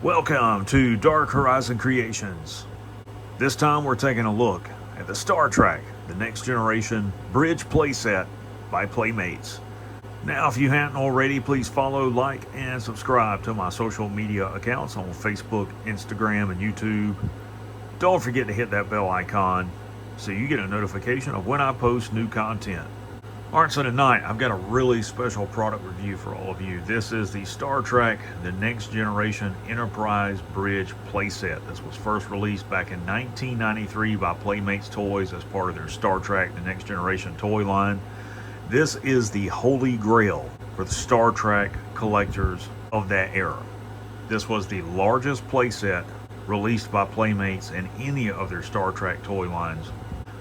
Welcome to Dark Horizon Creations. This time we're taking a look at the Star Trek The Next Generation Bridge Playset by Playmates. Now, if you hadn't already, please follow, like, and subscribe to my social media accounts on Facebook, Instagram, and YouTube. Don't forget to hit that bell icon so you get a notification of when I post new content. Alright, so tonight I've got a really special product review for all of you. This is the Star Trek The Next Generation Enterprise Bridge Playset. This was first released back in 1993 by Playmates Toys as part of their Star Trek The Next Generation toy line. This is the holy grail for the Star Trek collectors of that era. This was the largest playset released by Playmates in any of their Star Trek toy lines.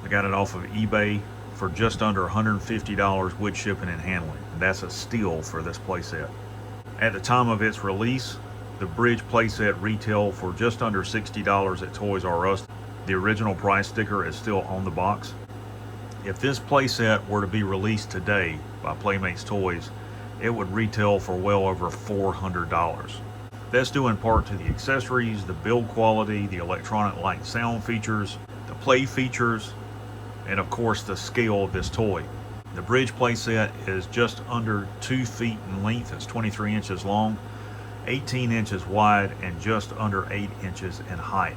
I got it off of eBay for just under $150 with shipping and handling. That's a steal for this playset. At the time of its release, the Bridge playset retailed for just under $60 at Toys R Us. The original price sticker is still on the box. If this playset were to be released today by Playmates Toys, it would retail for well over $400. That's due in part to the accessories, the build quality, the electronic light sound features, the play features, and of course the scale of this toy. The Bridge playset is just under 2 feet in length. It's 23 inches long, 18 inches wide, and just under 8 inches in height.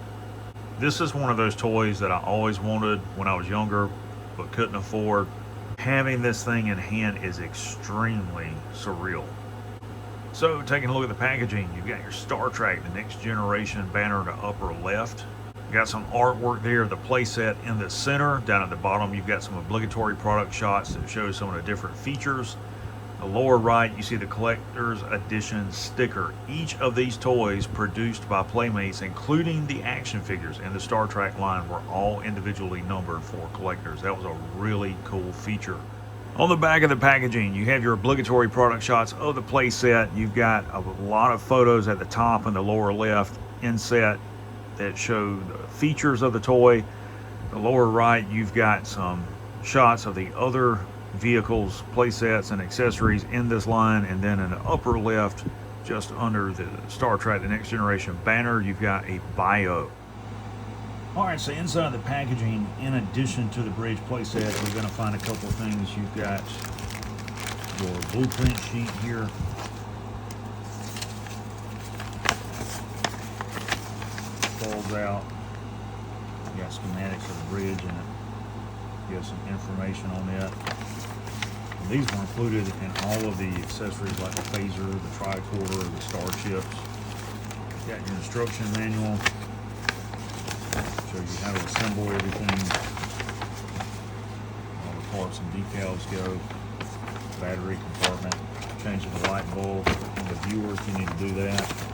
This is one of those toys that I always wanted when I was younger but couldn't afford. Having this thing in hand is extremely surreal. So, taking a look at the packaging, you've got your Star Trek The Next Generation banner in the upper left. You got some artwork there of the playset in the center. Down at the bottom, you've got some obligatory product shots that show some of the different features. The lower right, you see the collector's edition sticker. Each of these toys produced by Playmates, including the action figures in the Star Trek line, were all individually numbered for collectors. That was a really cool feature. On the back of the packaging, you have your obligatory product shots of the playset. You've got a lot of photos at the top and the lower left inset that show the features of the toy. The lower right, you've got some shots of the other vehicles, playsets, and accessories in this line. And then in the upper left, just under the Star Trek The Next Generation banner, you've got a bio. Alright, so inside the packaging, in addition to the Bridge playset, we're going to find a couple of things. You've got your blueprint sheet here. Falls out. You got schematics of the bridge in it. You have some information on that. And these were included in all of the accessories like the phaser, the tricorder, the starships. You got your instruction manual. Shows you how to assemble everything. All the parts and decals go. Battery compartment. Changing the light bulb on the viewer if you need to do that.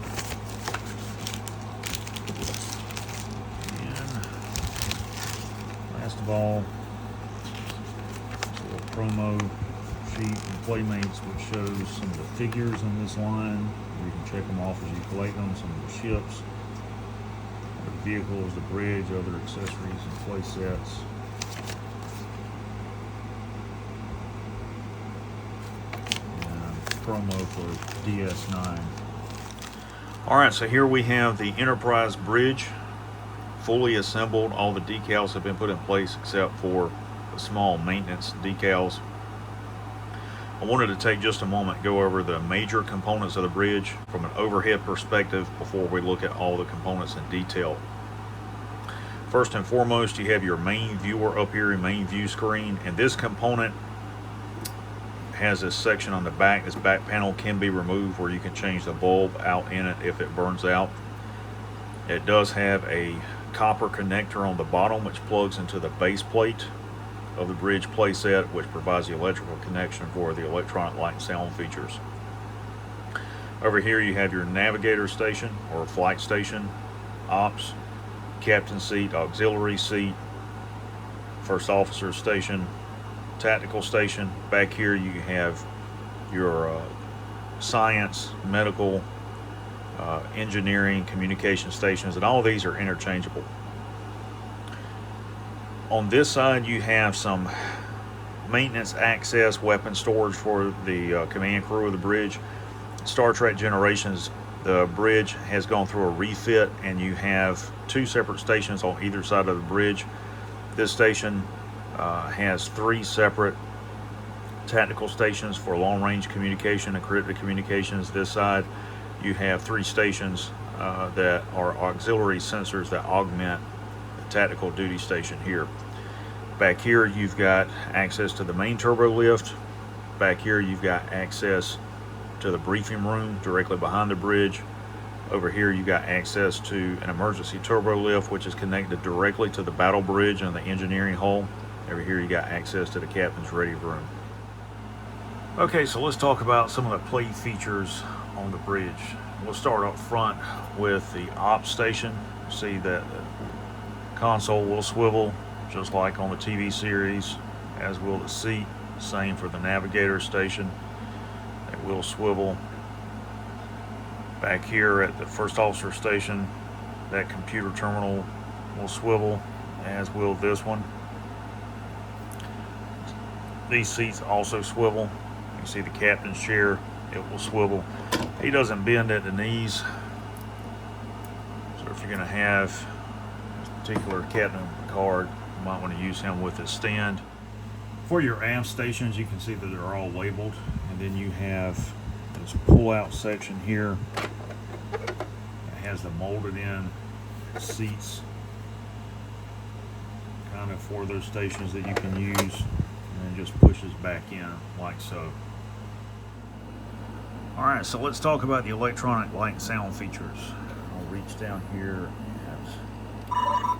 Last of all, it's a little promo sheet from Playmates which shows some of the figures in this line. You can check them off as you collect them. Some of the ships, the vehicles, the bridge, other accessories and play sets. And promo for DS9. Alright, so here we have the Enterprise Bridge. Fully assembled. All the decals have been put in place except for the small maintenance decals. I wanted to take just a moment and go over the major components of the bridge from an overhead perspective before we look at all the components in detail. First and foremost, you have your main viewer up here, your main view screen, and this component has this section on the back. This back panel can be removed where you can change the bulb out in it if it burns out. It does have a copper connector on the bottom which plugs into the base plate of the Bridge playset, which provides the electrical connection for the electronic light and sound features. Over here you have your navigator station or flight station, ops, captain seat, auxiliary seat, first officer station, tactical station. Back here you have your science, medical, engineering, communication stations, and all of these are interchangeable. On this side you have some maintenance access, weapon storage for the command crew of the bridge. Star Trek Generations The bridge has gone through a refit, and you have two separate stations on either side of the bridge. This station has three separate tactical stations for long-range communication and encrypted communications. This side, you have three stations that are auxiliary sensors that augment the tactical duty station here. Back here, you've got access to the main turbo lift. Back here, you've got access to the briefing room directly behind the bridge. Over here, you got access to an emergency turbo lift, which is connected directly to the battle bridge and the engineering hull. Over here, you got access to the captain's ready room. Okay, so let's talk about some of the play features on the bridge. We'll start up front with the ops station. See that the console will swivel just like on the TV series, as will the seat. Same for the navigator station. It will swivel. Back here at the first officer station, that computer terminal will swivel, as will this one. These seats also swivel. You can see the captain's chair, it will swivel. He doesn't bend at the knees, so if you're going to have this particular captain card, you might want to use him with his stand. For your aft stations, you can see that they're all labeled, and then you have this pull-out section here. It has the molded in seats, kind of for those stations that you can use, and then just pushes back in like so. Alright, so let's talk about the electronic light and sound features. I'll reach down here and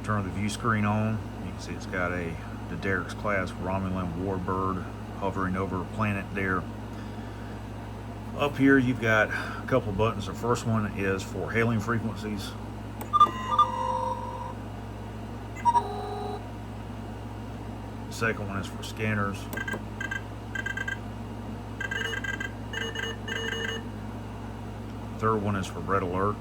turn the view screen on. You can see it's got the Derrick's class Romulan warbird hovering over a planet there. Up here you've got a couple of buttons. The first one is for hailing frequencies. The second one is for scanners. The third one is for red alert.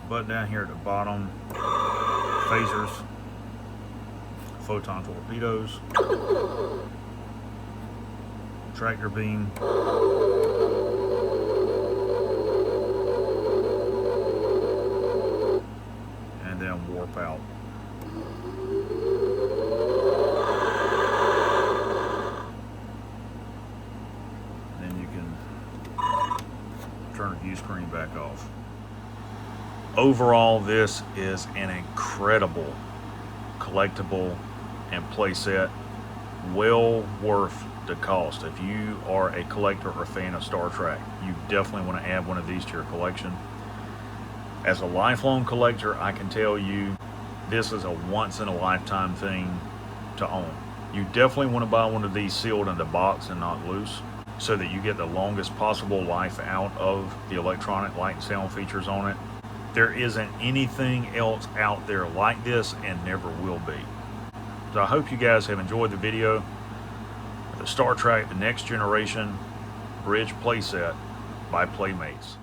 Button down here at the bottom, phasers, photon torpedoes, tractor beam, and then warp out. Then you can turn the view screen back off. Overall, this is an incredible collectible and playset, well worth the cost. If you are a collector or fan of Star Trek, you definitely want to add one of these to your collection. As a lifelong collector, I can tell you this is a once-in-a-lifetime thing to own. You definitely want to buy one of these sealed in the box and not loose, so that you get the longest possible life out of the electronic light and sound features on it. There isn't anything else out there like this, and never will be. So I hope you guys have enjoyed the video. The Star Trek The Next Generation Bridge Playset by Playmates.